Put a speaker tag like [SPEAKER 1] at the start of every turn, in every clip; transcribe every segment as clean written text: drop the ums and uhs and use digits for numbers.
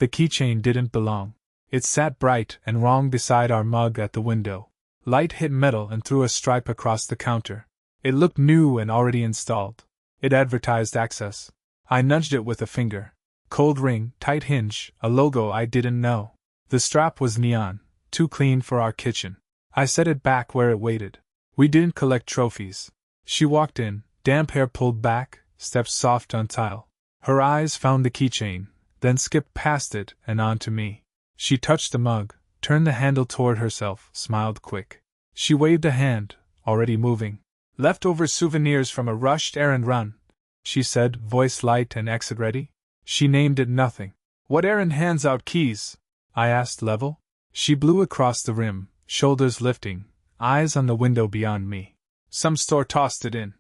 [SPEAKER 1] The keychain didn't belong. It sat bright and wrong beside our mug at the window. Light hit metal and threw a stripe across the counter. It looked new and already installed. It advertised access. I nudged it with a finger. Cold ring, tight hinge, a logo I didn't know. The strap was neon, too clean for our kitchen. I set it back where it waited. We didn't collect trophies. She walked in, damp hair pulled back, steps soft on tile. Her eyes found the keychain, then skipped past it and on to me. She touched the mug, turned the handle toward herself, smiled quick. She waved a hand, already moving. Leftover souvenirs from a rushed errand run, she said, voice light and exit ready. She named it nothing. What errand hands out keys? I asked level. She blew across the rim, shoulders lifting, eyes on the window beyond me. Some store tossed it in,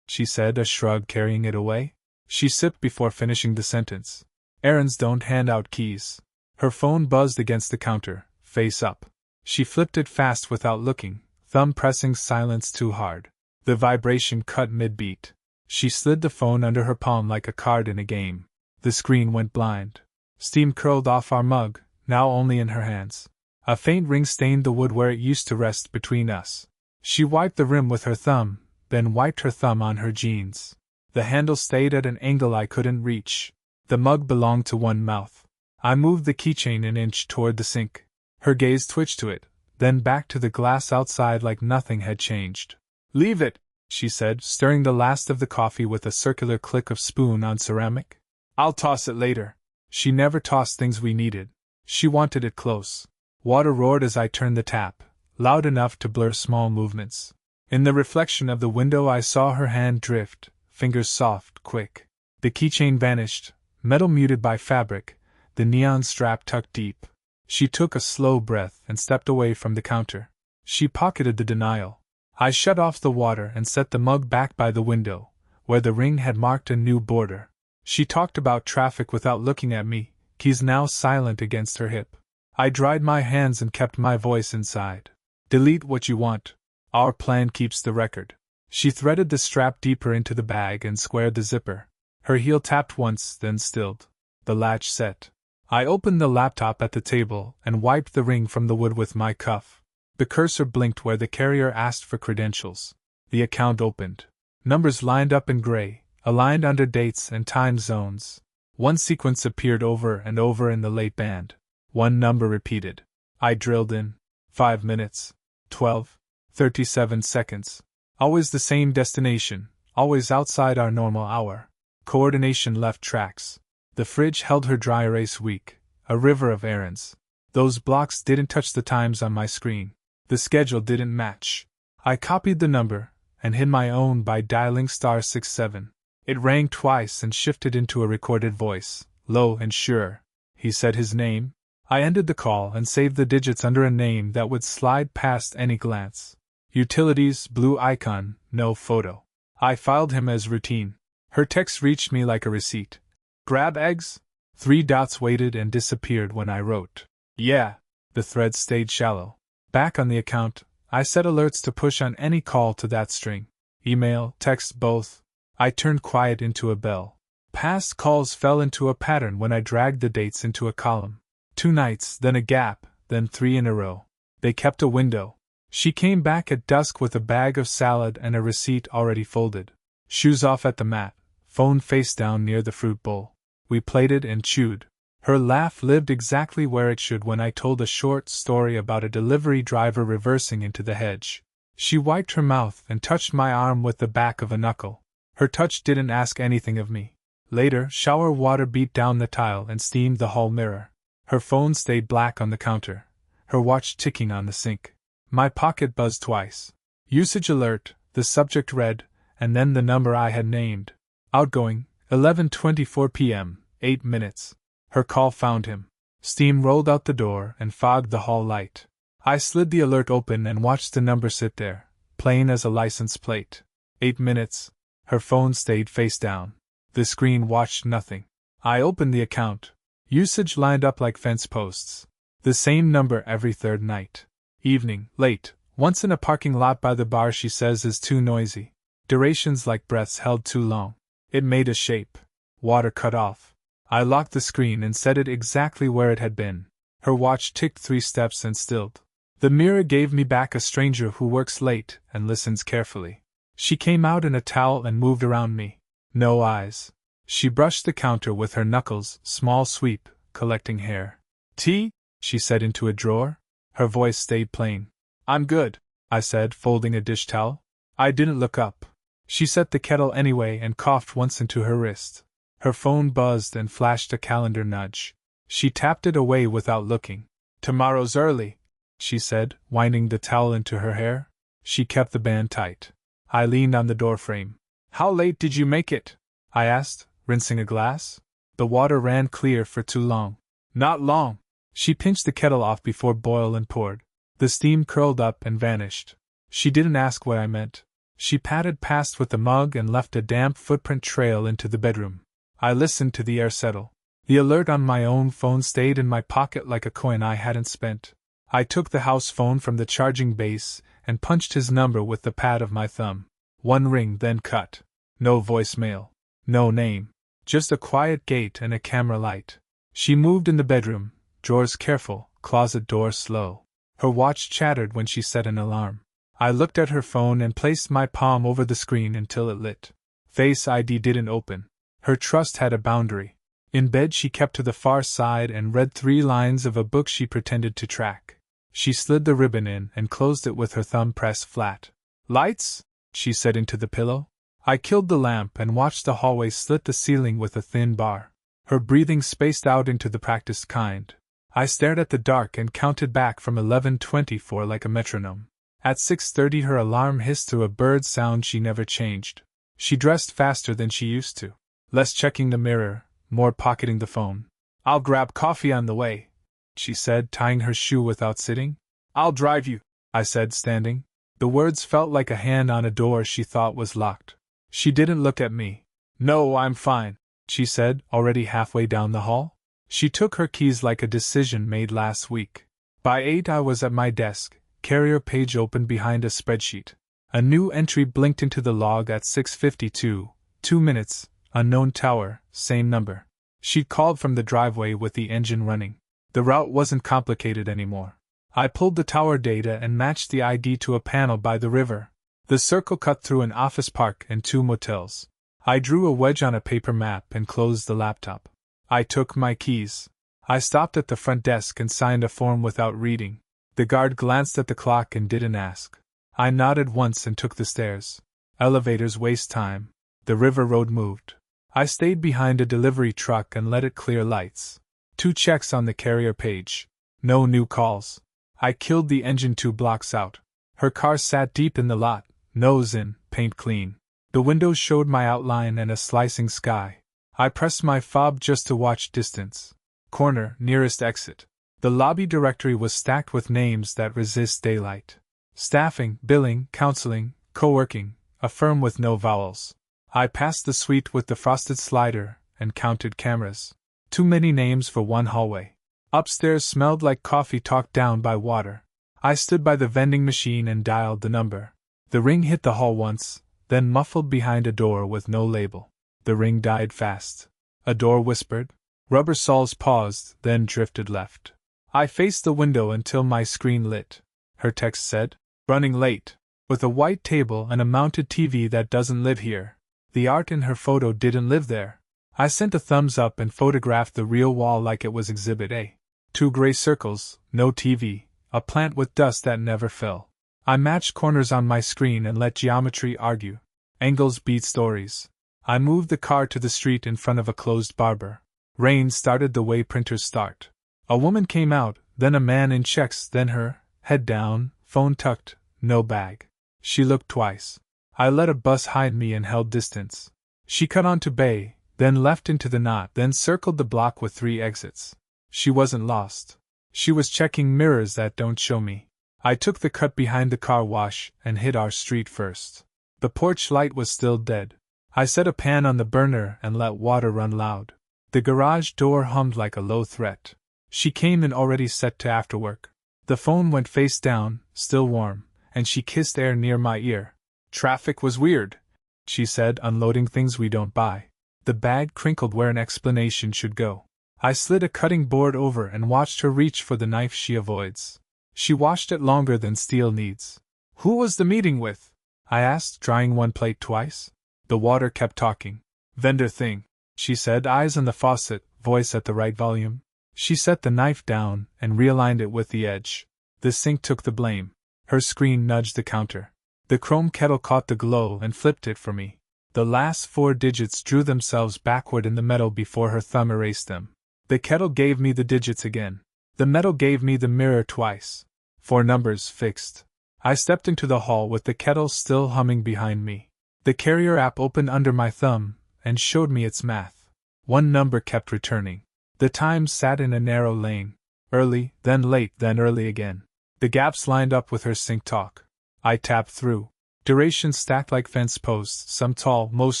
[SPEAKER 1] she said, a shrug carrying it away. She sipped before finishing the sentence. Errands don't hand out keys. Her phone buzzed against the counter, face up. She flipped it fast without looking, thumb pressing silence too hard. The vibration cut mid-beat. She slid the phone under her palm like a card in a game. The screen went blind. Steam curled off our mug, now only in her hands. A faint ring stained the wood where it used to rest between us. She wiped the rim with her thumb, then wiped her thumb on her jeans. The handle stayed at an angle I couldn't reach. The mug belonged to one mouth. I moved the keychain an inch toward the sink. Her gaze twitched to it, then back to the glass outside like nothing had changed. Leave it, she said, stirring the last of the coffee with a circular click of spoon on ceramic. I'll toss it later. She never tossed things we needed. She wanted it close. Water roared as I turned the tap, loud enough to blur small movements. In the reflection of the window I saw her hand drift, fingers soft, quick. The keychain vanished, metal muted by fabric, the neon strap tucked deep. She took a slow breath and stepped away from the counter. She pocketed the denial. I shut off the water and set the mug back by the window, where the ring had marked a new border. She talked about traffic without looking at me, keys now silent against her hip. I dried my hands and kept my voice inside. Delete what you want. Our plan keeps the record. She threaded the strap deeper into the bag and squared the zipper. Her heel tapped once, then stilled. The latch set. I opened the laptop at the table and wiped the ring from the wood with my cuff. The cursor blinked where the carrier asked for credentials. The account opened. Numbers lined up in gray, aligned under dates and time zones. One sequence appeared over and over in the late band. One number repeated. I drilled in. 5 minutes. 12. 37 seconds. Always the same destination, always outside our normal hour. Coordination left tracks. The fridge held her dry erase week, a river of errands. Those blocks didn't touch the times on my screen. The schedule didn't match. I copied the number and hid my own by dialing *67. It rang twice and shifted into a recorded voice, low and sure. He said his name. I ended the call and saved the digits under a name that would slide past any glance. Utilities, blue icon, no photo. I filed him as routine. Her text reached me like a receipt. Grab eggs? 3 dots waited and disappeared when I wrote. Yeah. The thread stayed shallow. Back on the account, I set alerts to push on any call to that string. Email, text, both. I turned quiet into a bell. Past calls fell into a pattern when I dragged the dates into a column. 2 nights, then a gap, then 3 in a row. They kept a window. She came back at dusk with a bag of salad and a receipt already folded. Shoes off at the mat, phone face down near the fruit bowl. We plated and chewed. Her laugh lived exactly where it should when I told a short story about a delivery driver reversing into the hedge. She wiped her mouth and touched my arm with the back of a knuckle. Her touch didn't ask anything of me. Later, shower water beat down the tile and steamed the hall mirror. Her phone stayed black on the counter, her watch ticking on the sink. My pocket buzzed twice. Usage alert, the subject read, and then the number I had named. Outgoing, 11:24 p.m., 8 minutes. Her call found him. Steam rolled out the door and fogged the hall light. I slid the alert open and watched the number sit there, plain as a license plate. 8 minutes. Her phone stayed face down. The screen watched nothing. I opened the account. Usage lined up like fence posts. The same number every third night. Evening, late, once in a parking lot by the bar she says is too noisy. Durations like breaths held too long. It made a shape. Water cut off. I locked the screen and set it exactly where it had been. Her watch ticked 3 steps and stilled. The mirror gave me back a stranger who works late and listens carefully. She came out in a towel and moved around me. No eyes. She brushed the counter with her knuckles, small sweep, collecting hair. "Tea?" she said into a drawer. Her voice stayed plain. "I'm good," I said, folding a dish towel. I didn't look up. She set the kettle anyway and coughed once into her wrist. Her phone buzzed and flashed a calendar nudge. She tapped it away without looking. "Tomorrow's early," she said, winding the towel into her hair. She kept the band tight. I leaned on the doorframe. "How late did you make it?" I asked, rinsing a glass. The water ran clear for too long. "Not long." She pinched the kettle off before boil and poured. The steam curled up and vanished. She didn't ask what I meant. She patted past with the mug and left a damp footprint trail into the bedroom. I listened to the air settle. The alert on my own phone stayed in my pocket like a coin I hadn't spent. I took the house phone from the charging base and punched his number with the pad of my thumb. 1 ring, then cut. No voicemail. No name. Just a quiet gate and a camera light. She moved in the bedroom, drawers careful, closet door slow. Her watch chattered when she set an alarm. I looked at her phone and placed my palm over the screen until it lit. Face ID didn't open. Her trust had a boundary. In bed she kept to the far side and read 3 lines of a book she pretended to track. She slid the ribbon in and closed it with her thumb pressed flat. "Lights?" she said into the pillow. I killed the lamp and watched the hallway slit the ceiling with a thin bar. Her breathing spaced out into the practiced kind. I stared at the dark and counted back from 11:24 like a metronome. At 6:30 her alarm hissed through a bird sound she never changed. She dressed faster than she used to. Less checking the mirror, more pocketing the phone. "I'll grab coffee on the way," she said, tying her shoe without sitting. "I'll drive you," I said, standing. The words felt like a hand on a door she thought was locked. She didn't look at me. "No, I'm fine," she said, already halfway down the hall. She took her keys like a decision made last week. By 8 I was at my desk, carrier page open behind a spreadsheet. A new entry blinked into the log at 6:52, 2 minutes, unknown tower, same number. She'd called from the driveway with the engine running. The route wasn't complicated anymore. I pulled the tower data and matched the ID to a panel by the river. The circle cut through an office park and 2 motels. I drew a wedge on a paper map and closed the laptop. I took my keys. I stopped at the front desk and signed a form without reading. The guard glanced at the clock and didn't ask. I nodded once and took the stairs. Elevators waste time. The river road moved. I stayed behind a delivery truck and let it clear lights. 2 checks on the carrier page. No new calls. I killed the engine 2 blocks out. Her car sat deep in the lot, nose in, paint clean. The windows showed my outline and a slicing sky. I pressed my fob just to watch distance. Corner, nearest exit. The lobby directory was stacked with names that resist daylight. Staffing, billing, counseling, co-working, a firm with no vowels. I passed the suite with the frosted slider and counted cameras. Too many names for one hallway. Upstairs smelled like coffee talked down by water. I stood by the vending machine and dialed the number. The ring hit the hall once, then muffled behind a door with no label. The ring died fast. A door whispered. Rubber soles paused, then drifted left. I faced the window until my screen lit. Her text said, "Running late. With a white table and a mounted TV that doesn't live here." The art in her photo didn't live there. I sent a thumbs up and photographed the real wall like it was Exhibit A. 2 gray circles, no TV, a plant with dust that never fell. I matched corners on my screen and let geometry argue. Angles beat stories. I moved the car to the street in front of a closed barber. Rain started the way printers start. A woman came out, then a man in checks, then her, head down, phone tucked, no bag. She looked twice. I let a bus hide me and held distance. She cut onto Bay, then left into the knot, then circled the block with 3 exits. She wasn't lost. She was checking mirrors that don't show me. I took the cut behind the car wash and hit our street first. The porch light was still dead. I set a pan on the burner and let water run loud. The garage door hummed like a low threat. She came in already set to afterwork. The phone went face down, still warm, and she kissed air near my ear. "Traffic was weird," she said, unloading things we don't buy. The bag crinkled where an explanation should go. I slid a cutting board over and watched her reach for the knife she avoids. She washed it longer than steel needs. Who was the meeting with? I asked, drying one plate twice. The water kept talking. Vendor thing, she said, eyes on the faucet, voice at the right volume. She set the knife down and realigned it with the edge. The sink took the blame. Her screen nudged the counter. The chrome kettle caught the glow and flipped it for me. The last 4 digits drew themselves backward in the metal before her thumb erased them. The kettle gave me the digits again. The metal gave me the mirror twice. 4 numbers fixed. I stepped into the hall with the kettle still humming behind me. The carrier app opened under my thumb and showed me its math. 1 number kept returning. The time sat in a narrow lane. Early, then late, then early again. The gaps lined up with her sync talk. I tapped through. Durations stacked like fence posts, some tall, most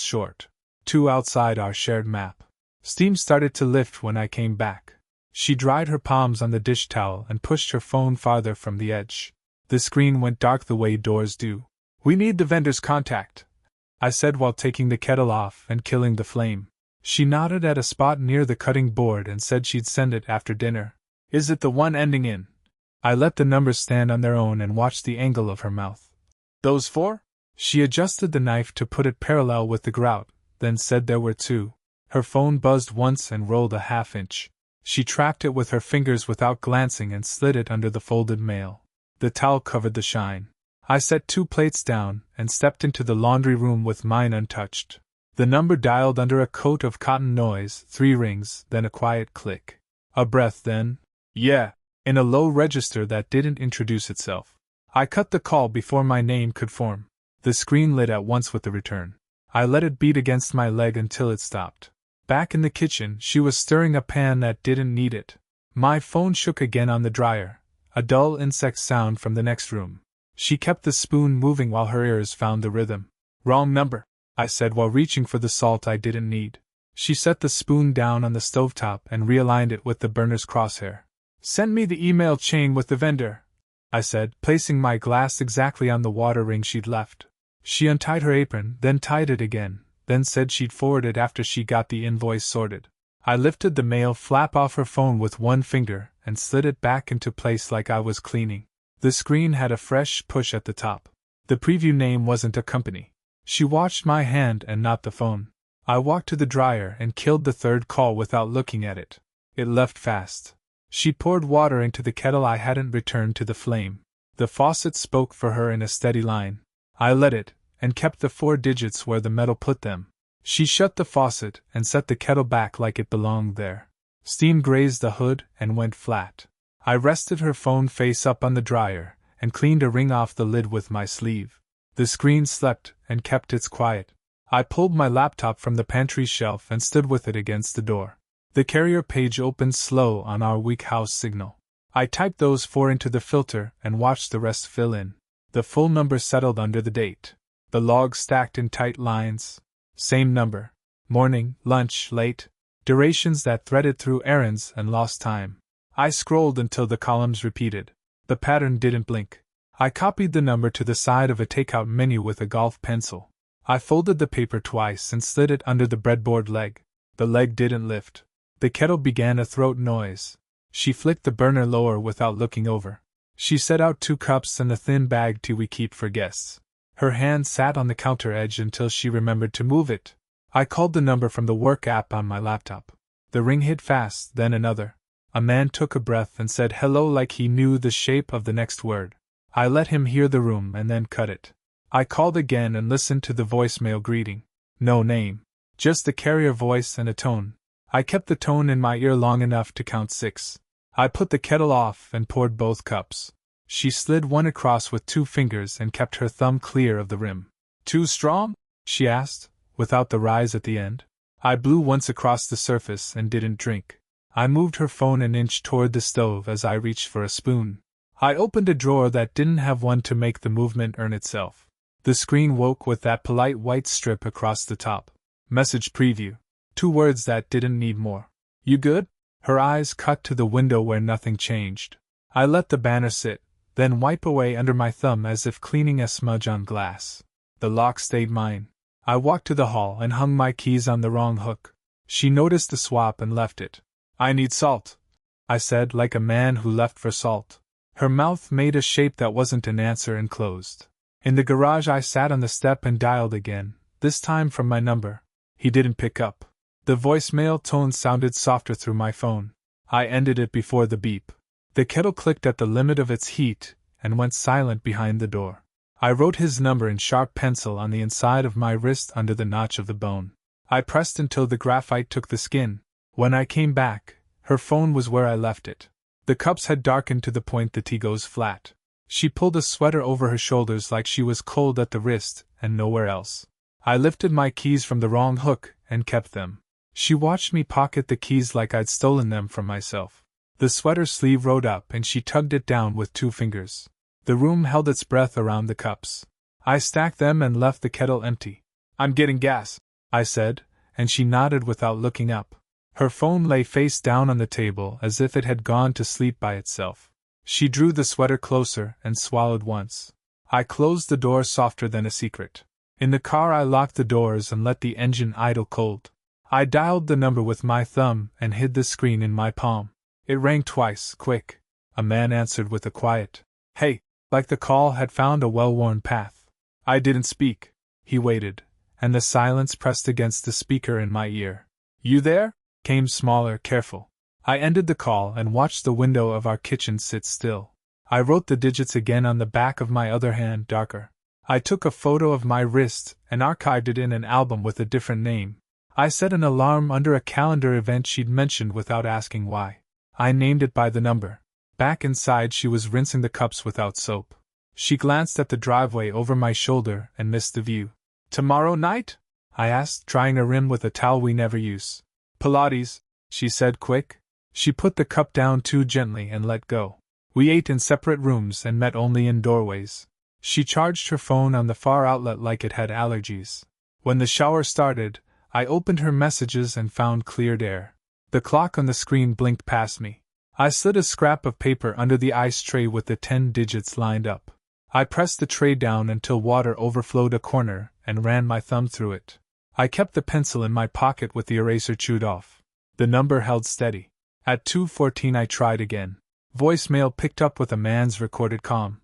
[SPEAKER 1] short. 2 outside our shared map. Steam started to lift when I came back. She dried her palms on the dish towel and pushed her phone farther from the edge. The screen went dark the way doors do. We need the vendor's contact, I said while taking the kettle off and killing the flame. She nodded at a spot near the cutting board and said she'd send it after dinner. Is it the one ending in? I let the numbers stand on their own and watched the angle of her mouth. Those 4? She adjusted the knife to put it parallel with the grout, then said there were 2. Her phone buzzed once and rolled a half-inch. She tracked it with her fingers without glancing and slid it under the folded mail. The towel covered the shine. I set 2 plates down and stepped into the laundry room with mine untouched. The number dialed under a coat of cotton noise, 3 rings, then a quiet click. A breath, then, yeah, in a low register that didn't introduce itself. I cut the call before my name could form. The screen lit at once with the return. I let it beat against my leg until it stopped. Back in the kitchen, she was stirring a pan that didn't need it. My phone shook again on the dryer, a dull insect sound from the next room. She kept the spoon moving while her ears found the rhythm. Wrong number, I said while reaching for the salt I didn't need. She set the spoon down on the stovetop and realigned it with the burner's crosshair. Send me the email chain with the vendor, I said, placing my glass exactly on the water ring she'd left. She untied her apron, then tied it again, then said she'd forward it after she got the invoice sorted. I lifted the mail flap off her phone with one finger and slid it back into place like I was cleaning. The screen had a fresh push at the top. The preview name wasn't a company. She watched my hand and not the phone. I walked to the dryer and killed the 3rd call without looking at it. It left fast. She poured water into the kettle I hadn't returned to the flame. The faucet spoke for her in a steady line. I let it, and kept the 4 digits where the metal put them. She shut the faucet and set the kettle back like it belonged there. Steam grazed the hood and went flat. I rested her phone face up on the dryer and cleaned a ring off the lid with my sleeve. The screen slept and kept its quiet. I pulled my laptop from the pantry shelf and stood with it against the door. The carrier page opened slow on our weak house signal. I typed those 4 into the filter and watched the rest fill in. The full number settled under the date. The log stacked in tight lines. Same number. Morning, lunch, late. Durations that threaded through errands and lost time. I scrolled until the columns repeated. The pattern didn't blink. I copied the number to the side of a takeout menu with a golf pencil. I folded the paper twice and slid it under the breadboard leg. The leg didn't lift. The kettle began a throat noise. She flicked the burner lower without looking over. She set out 2 cups and the thin bag tea we keep for guests. Her hand sat on the counter edge until she remembered to move it. I called the number from the work app on my laptop. The ring hit fast, then another. A man took a breath and said hello like he knew the shape of the next word. I let him hear the room and then cut it. I called again and listened to the voicemail greeting. No name. Just the carrier voice and a tone. I kept the tone in my ear long enough to count 6. I put the kettle off and poured both cups. She slid one across with 2 fingers and kept her thumb clear of the rim. Too strong? She asked, without the rise at the end. I blew once across the surface and didn't drink. I moved her phone an inch toward the stove as I reached for a spoon. I opened a drawer that didn't have one to make the movement earn itself. The screen woke with that polite white strip across the top. Message preview. 2 words that didn't need more. You good? Her eyes cut to the window where nothing changed. I let the banner sit, then wipe away under my thumb as if cleaning a smudge on glass. The lock stayed mine. I walked to the hall and hung my keys on the wrong hook. She noticed the swap and left it. I need salt, I said, like a man who left for salt. Her mouth made a shape that wasn't an answer and closed. In the garage I sat on the step and dialed again, this time from my number. He didn't pick up. The voicemail tone sounded softer through my phone. I ended it before the beep. The kettle clicked at the limit of its heat and went silent behind the door. I wrote his number in sharp pencil on the inside of my wrist under the notch of the bone. I pressed until the graphite took the skin. When I came back, her phone was where I left it. The cups had darkened to the point the tea goes flat. She pulled a sweater over her shoulders like she was cold at the wrist and nowhere else. I lifted my keys from the wrong hook and kept them. She watched me pocket the keys like I'd stolen them from myself. The sweater sleeve rode up and she tugged it down with 2 fingers. The room held its breath around the cups. I stacked them and left the kettle empty. I'm getting gas, I said, and she nodded without looking up. Her phone lay face down on the table as if it had gone to sleep by itself. She drew the sweater closer and swallowed once. I closed the door softer than a secret. In the car I locked the doors and let the engine idle cold. I dialed the number with my thumb and hid the screen in my palm. It rang twice, quick. A man answered with a quiet, "Hey," like the call had found a well-worn path. I didn't speak. He waited, and the silence pressed against the speaker in my ear. "You there?" came smaller, careful. I ended the call and watched the window of our kitchen sit still. I wrote the digits again on the back of my other hand, darker. I took a photo of my wrist and archived it in an album with a different name. I set an alarm under a calendar event she'd mentioned without asking why. I named it by the number. Back inside, she was rinsing the cups without soap. She glanced at the driveway over my shoulder and missed the view. "Tomorrow night?" I asked, trying a rim with a towel we never use. "Pilates," she said, quick. She put the cup down too gently and let go. We ate in separate rooms and met only in doorways. She charged her phone on the far outlet like it had allergies. When the shower started, I opened her messages and found cleared air. The clock on the screen blinked past me. I slid a scrap of paper under the ice tray with the 10 digits lined up. I pressed the tray down until water overflowed a corner and ran my thumb through it. I kept the pencil in my pocket with the eraser chewed off. The number held steady. At 2:14 I tried again. Voicemail picked up with a man's recorded calm.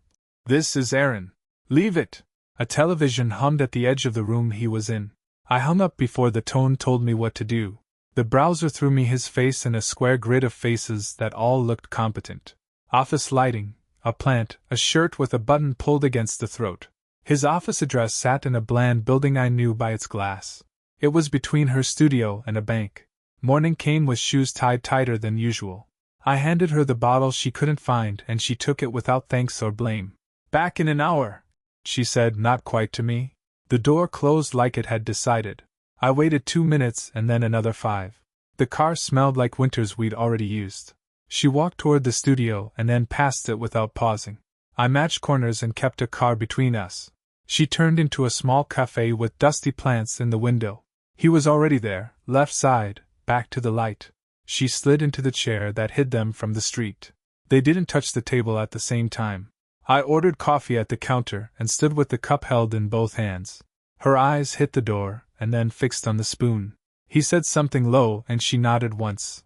[SPEAKER 1] "This is Aaron. Leave it." A television hummed at the edge of the room he was in. I hung up before the tone told me what to do. The browser threw me his face in a square grid of faces that all looked competent. Office lighting, a plant, a shirt with a button pulled against the throat. His office address sat in a bland building I knew by its glass. It was between her studio and a bank. Morning came with shoes tied tighter than usual. I handed her the bottle she couldn't find and she took it without thanks or blame. "Back in an hour," she said, not quite to me. The door closed like it had decided. I waited 2 minutes and then another 5. The car smelled like winters we'd already used. She walked toward the studio and then past it without pausing. I matched corners and kept a car between us. She turned into a small cafe with dusty plants in the window. He was already there, left side, back to the light. She slid into the chair that hid them from the street. They didn't touch the table at the same time. I ordered coffee at the counter and stood with the cup held in both hands. Her eyes hit the door and then fixed on the spoon. He said something low and she nodded once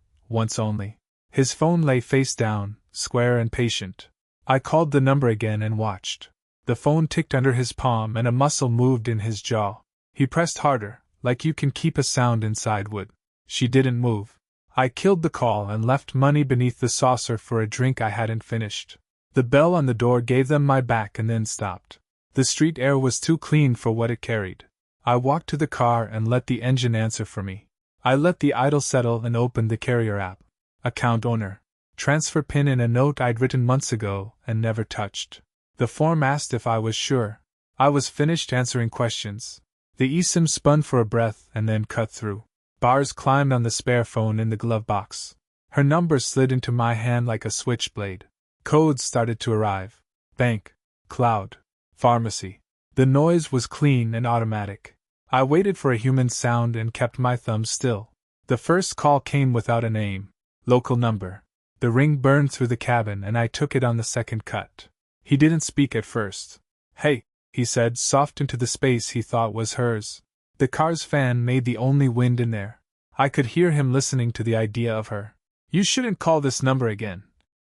[SPEAKER 1] only. His phone lay face down, square and patient. I called the number again and watched. The phone ticked under his palm and a muscle moved in his jaw. He pressed harder, like you can keep a sound inside wood. She didn't move. I killed the call and left money beneath the saucer for a drink I hadn't finished. The bell on the door gave them my back and then stopped. The street air was too clean for what it carried. I walked to the car and let the engine answer for me. I let the idle settle and opened the carrier app. Account owner. Transfer pin in a note I'd written months ago and never touched. The form asked if I was sure. I was finished answering questions. The eSIM spun for a breath and then cut through. Bars climbed on the spare phone in the glove box. Her number slid into my hand like a switchblade. Codes started to arrive. Bank. Cloud. Pharmacy. The noise was clean and automatic. I waited for a human sound and kept my thumb still. The first call came without a name. Local number. The ring burned through the cabin and I took it on the second cut. He didn't speak at first. "Hey," he said, soft into the space he thought was hers. The car's fan made the only wind in there. I could hear him listening to the idea of her. "You shouldn't call this number again,"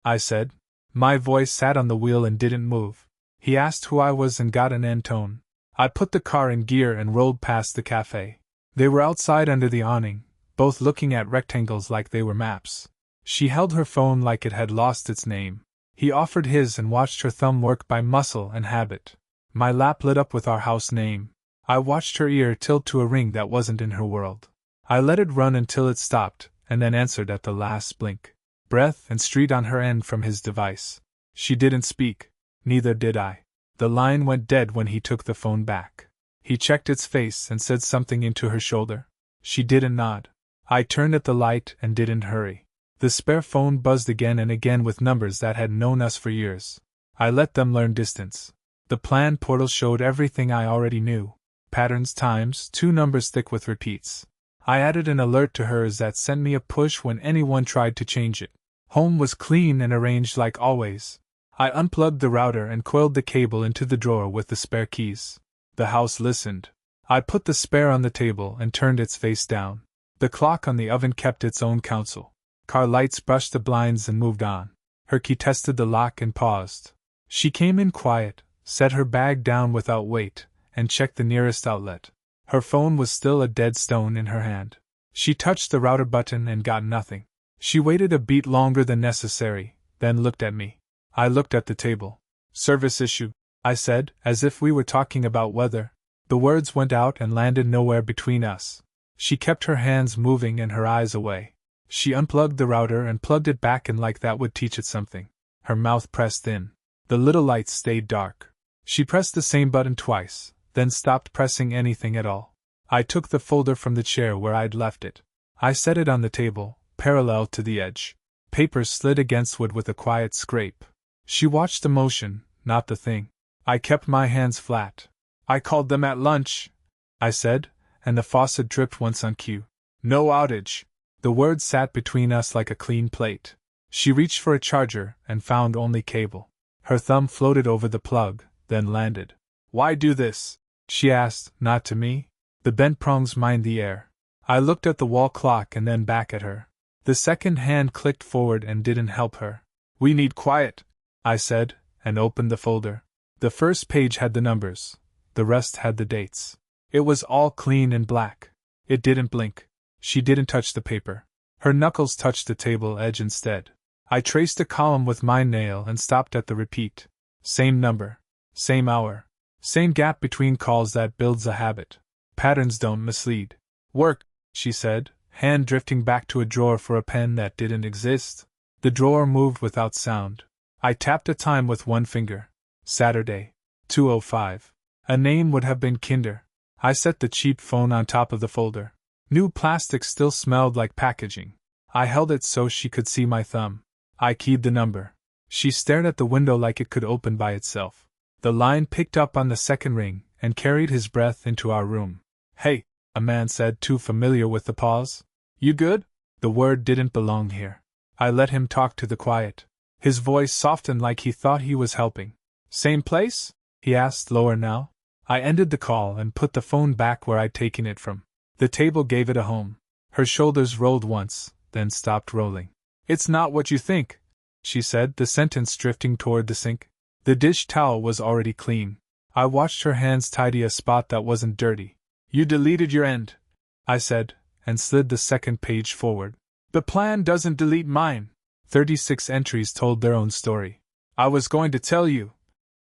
[SPEAKER 1] I said. My voice sat on the wheel and didn't move. He asked who I was and got an end tone. I put the car in gear and rolled past the cafe. They were outside under the awning, both looking at rectangles like they were maps. She held her phone like it had lost its name. He offered his and watched her thumb work by muscle and habit. My lap lit up with our house name. I watched her ear tilt to a ring that wasn't in her world. I let it run until it stopped, and then answered at the last blink. Breath and street on her end from his device. She didn't speak. Neither did I. The line went dead when he took the phone back. He checked its face and said something into her shoulder. She didn't nod. I turned at the light and didn't hurry. The spare phone buzzed again and again with numbers that had known us for years. I let them learn distance. The plan portal showed everything I already knew. Patterns times 2 numbers thick with repeats. I added an alert to hers that sent me a push when anyone tried to change it. Home was clean and arranged like always. I unplugged the router and coiled the cable into the drawer with the spare keys. The house listened. I put the spare on the table and turned its face down. The clock on the oven kept its own counsel. Car lights brushed the blinds and moved on. Her key tested the lock and paused. She came in quiet, set her bag down without weight, and checked the nearest outlet. Her phone was still a dead stone in her hand. She touched the router button and got nothing. She waited a beat longer than necessary, then looked at me. I looked at the table. "Service issue," I said, as if we were talking about weather. The words went out and landed nowhere between us. She kept her hands moving and her eyes away. She unplugged the router and plugged it back in like that would teach it something. Her mouth pressed in. The little lights stayed dark. She pressed the same button twice, then stopped pressing anything at all. I took the folder from the chair where I'd left it. I set it on the table, parallel to the edge. Papers slid against wood with a quiet scrape. She watched the motion, not the thing. I kept my hands flat. "I called them at lunch," I said, and the faucet dripped once on cue. "No outage." The words sat between us like a clean plate. She reached for a charger and found only cable. Her thumb floated over the plug, then landed. "Why do this?" she asked, not to me. The bent prongs mined the air. I looked at the wall clock and then back at her. The second hand clicked forward and didn't help her. "We need quiet," I said, and opened the folder. The first page had the numbers. The rest had the dates. It was all clean and black. It didn't blink. She didn't touch the paper. Her knuckles touched the table edge instead. I traced a column with my nail and stopped at the repeat. Same number. Same hour. Same gap between calls that builds a habit. Patterns don't mislead. "Work," she said, hand drifting back to a drawer for a pen that didn't exist. The drawer moved without sound. I tapped a time with one finger. Saturday. 2:05. A name would have been Kinder. I set the cheap phone on top of the folder. New plastic still smelled like packaging. I held it so she could see my thumb. I keyed the number. She stared at the window like it could open by itself. The line picked up on the second ring and carried his breath into our room. "Hey," a man said, too familiar with the pause. "You good?" The word didn't belong here. I let him talk to the quiet. His voice softened like he thought he was helping. "Same place?" he asked, lower now. I ended the call and put the phone back where I'd taken it from. The table gave it a home. Her shoulders rolled once, then stopped rolling. "It's not what you think," she said, the sentence drifting toward the sink. The dish towel was already clean. I watched her hands tidy a spot that wasn't dirty. "You deleted your end," I said, and slid the second page forward. "The plan doesn't delete mine." 36 entries told their own story. "I was going to tell you,"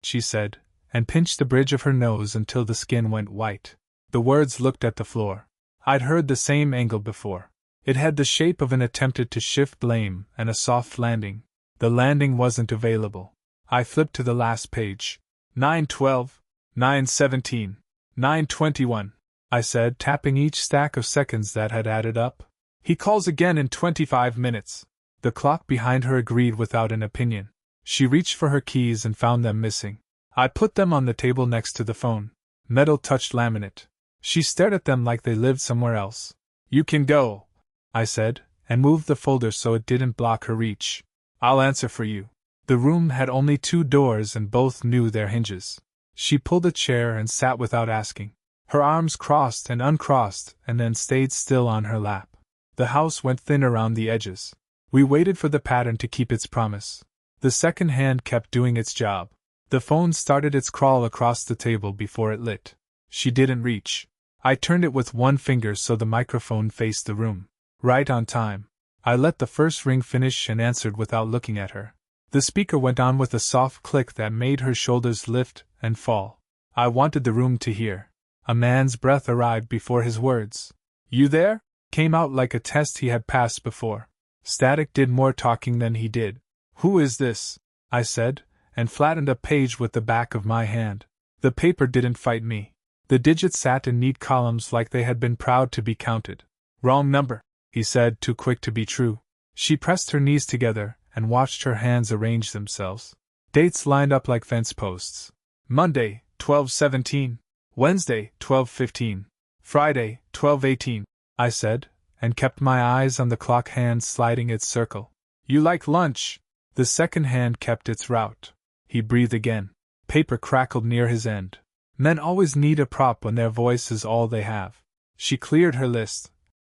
[SPEAKER 1] she said, and pinched the bridge of her nose until the skin went white. The words looked at the floor. I'd heard the same angle before. It had the shape of an attempted to shift blame and a soft landing. The landing wasn't available. I flipped to the last page. 9:12, 9:17, 9:21, I said, tapping each stack of seconds that had added up. "He calls again in 25 minutes. The clock behind her agreed without an opinion. She reached for her keys and found them missing. I put them on the table next to the phone. Metal touched laminate. She stared at them like they lived somewhere else. "You can go," I said, and moved the folder so it didn't block her reach. "I'll answer for you." The room had only 2 doors and both knew their hinges. She pulled a chair and sat without asking. Her arms crossed and uncrossed and then stayed still on her lap. The house went thin around the edges. We waited for the pattern to keep its promise. The second hand kept doing its job. The phone started its crawl across the table before it lit. She didn't reach. I turned it with one finger so the microphone faced the room. Right on time. I let the first ring finish and answered without looking at her. The speaker went on with a soft click that made her shoulders lift and fall. I wanted the room to hear. A man's breath arrived before his words. "You there?" came out like a test he had passed before. Static did more talking than he did. "Who is this?" I said, and flattened a page with the back of my hand. The paper didn't fight me. The digits sat in neat columns like they had been proud to be counted. "Wrong number," he said, too quick to be true. She pressed her knees together and watched her hands arrange themselves. Dates lined up like fence posts. Monday, 12/17. Wednesday, 12/15. Friday, 12/18. I said, and kept my eyes on the clock hand sliding its circle. "You like lunch?" The second hand kept its route. He breathed again. Paper crackled near his end. Men always need a prop when their voice is all they have. She cleared her list,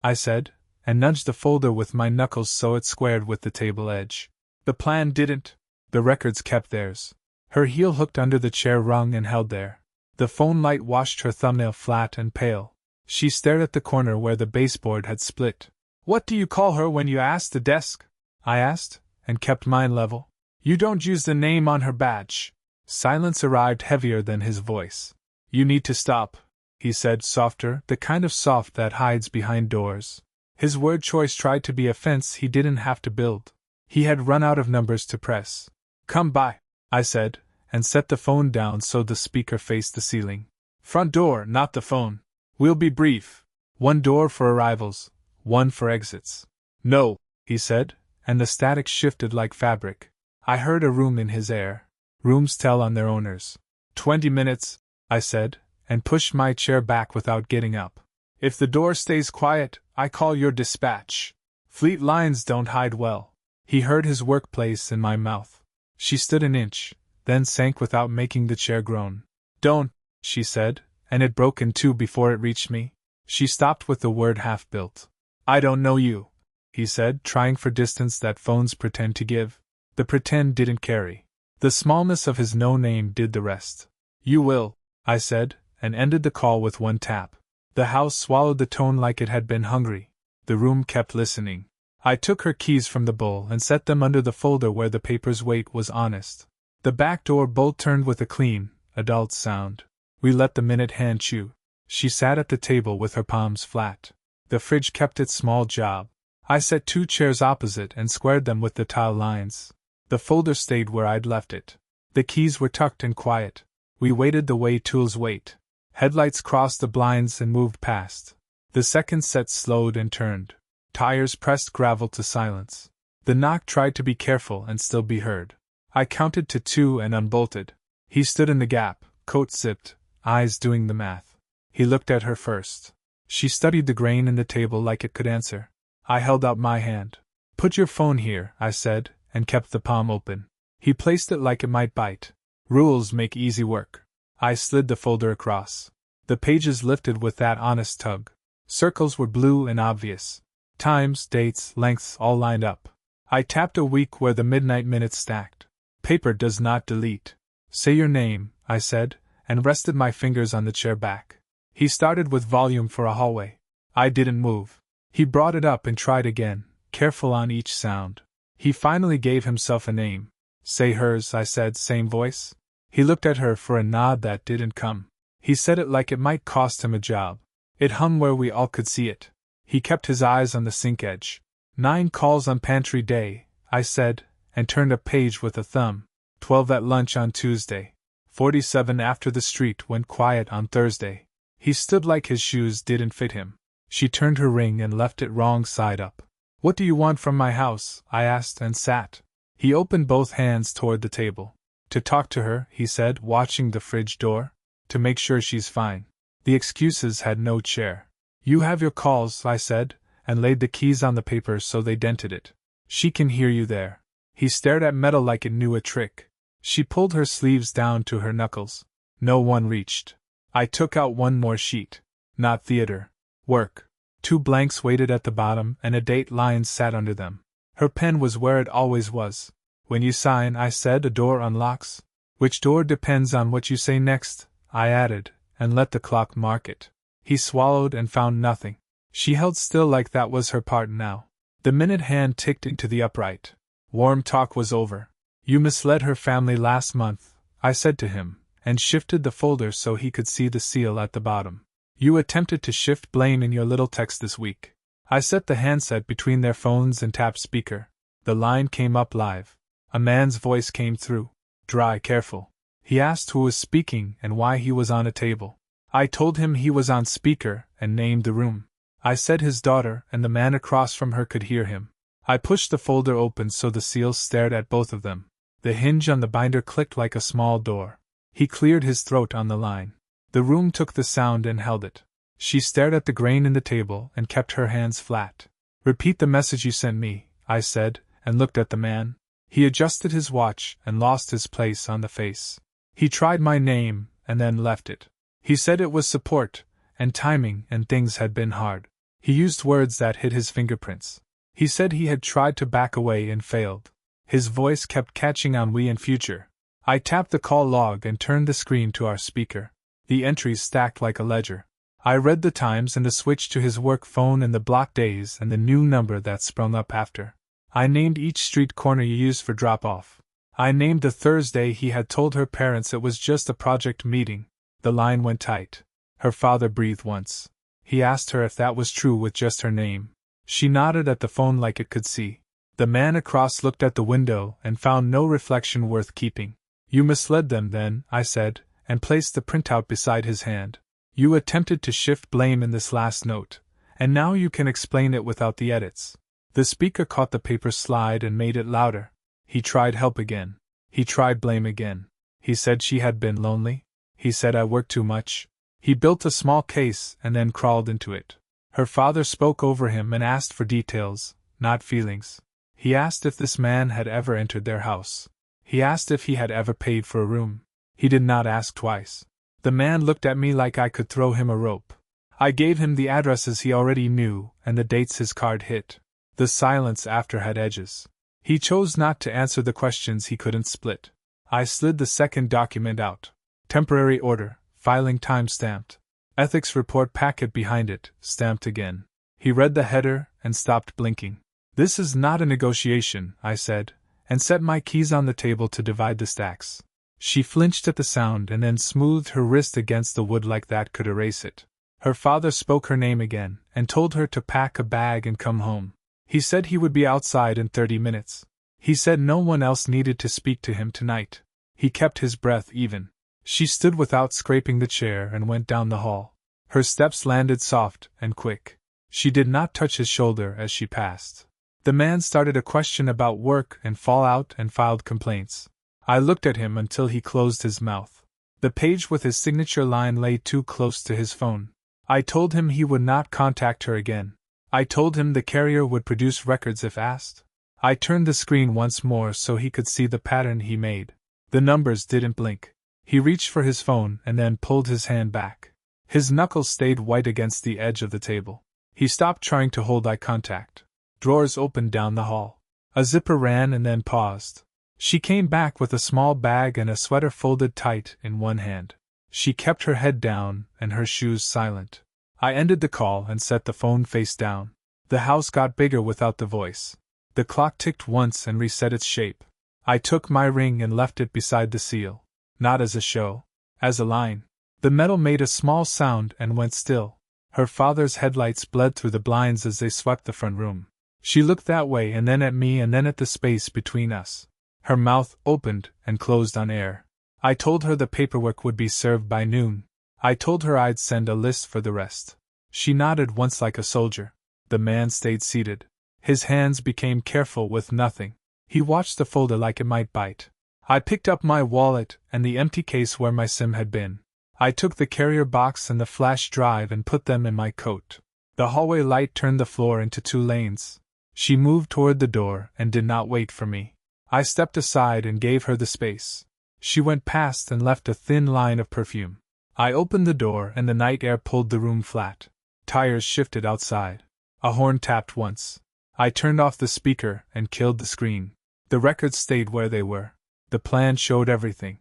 [SPEAKER 1] I said, and nudged the folder with my knuckles so it squared with the table edge. The plan didn't. The records kept theirs. Her heel hooked under the chair rung and held there. The phone light washed her thumbnail flat and pale. She stared at the corner where the baseboard had split. "What do you call her when you ask the desk?" I asked, and kept mine level. "You don't use the name on her badge." Silence arrived heavier than his voice. "You need to stop," he said, softer, the kind of soft that hides behind doors. His word choice tried to be a fence he didn't have to build. He had run out of numbers to press. "Come by," I said, and set the phone down so the speaker faced the ceiling. "Front door, not the phone. We'll be brief. One door for arrivals, one for exits." "No," he said, and the static shifted like fabric. I heard a room in his air. Rooms tell on their owners. 20 minutes, I said, and pushed my chair back without getting up. "If the door stays quiet, I call your dispatch. Fleet lines don't hide well." He heard his workplace in my mouth. She stood an inch, then sank without making the chair groan. "Don't," she said, and it broke in two before it reached me. She stopped with the word half-built. "I don't know you," he said, trying for distance that phones pretend to give. The pretend didn't carry. The smallness of his no-name did the rest. "You will," I said, and ended the call with one tap. The house swallowed the tone like it had been hungry. The room kept listening. I took her keys from the bowl and set them under the folder where the paper's weight was honest. The back door bolt turned with a clean, adult sound. We let the minute hand chew. She sat at the table with her palms flat. The fridge kept its small job. I set 2 chairs opposite and squared them with the tile lines. The folder stayed where I'd left it. The keys were tucked and quiet. We waited the way tools wait. Headlights crossed the blinds and moved past. The second set slowed and turned. Tires pressed gravel to silence. The knock tried to be careful and still be heard. I counted to 2 and unbolted. He stood in the gap, coat zipped, eyes doing the math. He looked at her first. She studied the grain in the table like it could answer. I held out my hand. "Put your phone here," I said, and kept the palm open. He placed it like it might bite. Rules make easy work. I slid the folder across. The pages lifted with that honest tug. Circles were blue and obvious. Times, dates, lengths all lined up. I tapped a week where the midnight minutes stacked. "Paper does not delete. Say your name," I said, and rested my fingers on the chair back. He started with volume for a hallway. I didn't move. He brought it up and tried again, careful on each sound. He finally gave himself a name. "Say hers," I said, same voice. He looked at her for a nod that didn't come. He said it like it might cost him a job. It hung where we all could see it. He kept his eyes on the sink edge. 9 calls on pantry day, I said, and turned a page with a thumb. 12 at lunch on Tuesday. 47 after the street went quiet on Thursday. He stood like his shoes didn't fit him. She turned her ring and left it wrong side up. "What do you want from my house?" I asked and sat. He opened both hands toward the table. "To talk to her," he said, watching the fridge door. "To make sure she's fine." The excuses had no chair. "You have your calls," I said, and laid the keys on the paper so they dented it. "She can hear you there." He stared at metal like it knew a trick. She pulled her sleeves down to her knuckles. No one reached. I took out one more sheet. Not theater. Work. 2 blanks waited at the bottom and a date line sat under them. Her pen was where it always was. When you sign, I said, a door unlocks. Which door depends on what you say next, I added, and let the clock mark it. He swallowed and found nothing. She held still like that was her part now. The minute hand ticked into the upright. Warm talk was over. You misled her family last month, I said to him, and shifted the folder so he could see the seal at the bottom. You attempted to shift blame in your little text this week. I set the handset between their phones and tapped speaker. The line came up live. A man's voice came through. Dry, careful. He asked who was speaking and why he was on a table. I told him he was on speaker and named the room. I said his daughter, and the man across from her could hear him. I pushed the folder open so the seals stared at both of them. The hinge on the binder clicked like a small door. He cleared his throat on the line. The room took the sound and held it. She stared at the grain in the table and kept her hands flat. Repeat the message you sent me, I said, and looked at the man. He adjusted his watch and lost his place on the face. He tried my name and then left it. He said it was support, and timing, and things had been hard. He used words that hid his fingerprints. He said he had tried to back away and failed. His voice kept catching on we and future. I tapped the call log and turned the screen to our speaker. The entries stacked like a ledger. I read the times and the switch to his work phone and the block days and the new number that sprung up after. I named each street corner you used for drop-off. I named the Thursday he had told her parents it was just a project meeting. The line went tight. Her father breathed once. He asked her if that was true with just her name. She nodded at the phone like it could see. The man across looked at the window and found no reflection worth keeping. You misled them then, I said, and placed the printout beside his hand. You attempted to shift blame in this last note, and now you can explain it without the edits. The speaker caught the paper slide and made it louder. He tried help again. He tried blame again. He said she had been lonely. He said I worked too much. He built a small case and then crawled into it. Her father spoke over him and asked for details, not feelings. He asked if this man had ever entered their house. He asked if he had ever paid for a room. He did not ask twice. The man looked at me like I could throw him a rope. I gave him the addresses he already knew and the dates his card hit. The silence after had edges. He chose not to answer the questions he couldn't split. I slid the second document out. Temporary order, filing time stamped. Ethics report packet behind it, stamped again. He read the header and stopped blinking. This is not a negotiation, I said, and set my keys on the table to divide the stacks. She flinched at the sound and then smoothed her wrist against the wood like that could erase it. Her father spoke her name again and told her to pack a bag and come home. He said he would be outside in 30 minutes. He said no one else needed to speak to him tonight. He kept his breath even. She stood without scraping the chair and went down the hall. Her steps landed soft and quick. She did not touch his shoulder as she passed. The man started a question about work and fallout and filed complaints. I looked at him until he closed his mouth. The page with his signature line lay too close to his phone. I told him he would not contact her again. I told him the carrier would produce records if asked. I turned the screen once more so he could see the pattern he made. The numbers didn't blink. He reached for his phone and then pulled his hand back. His knuckles stayed white against the edge of the table. He stopped trying to hold eye contact. Drawers opened down the hall. A zipper ran and then paused. She came back with a small bag and a sweater folded tight in one hand. She kept her head down and her shoes silent. I ended the call and set the phone face down. The house got bigger without the voice. The clock ticked once and reset its shape. I took my ring and left it beside the seal. Not as a show. As a line. The metal made a small sound and went still. Her father's headlights bled through the blinds as they swept the front room. She looked that way and then at me and then at the space between us. Her mouth opened and closed on air. I told her the paperwork would be served by noon. I told her I'd send a list for the rest. She nodded once like a soldier. The man stayed seated. His hands became careful with nothing. He watched the folder like it might bite. I picked up my wallet and the empty case where my SIM had been. I took the carrier box and the flash drive and put them in my coat. The hallway light turned the floor into 2 lanes. She moved toward the door and did not wait for me. I stepped aside and gave her the space. She went past and left a thin line of perfume. I opened the door and the night air pulled the room flat. Tires shifted outside. A horn tapped once. I turned off the speaker and killed the screen. The records stayed where they were. The plan showed everything.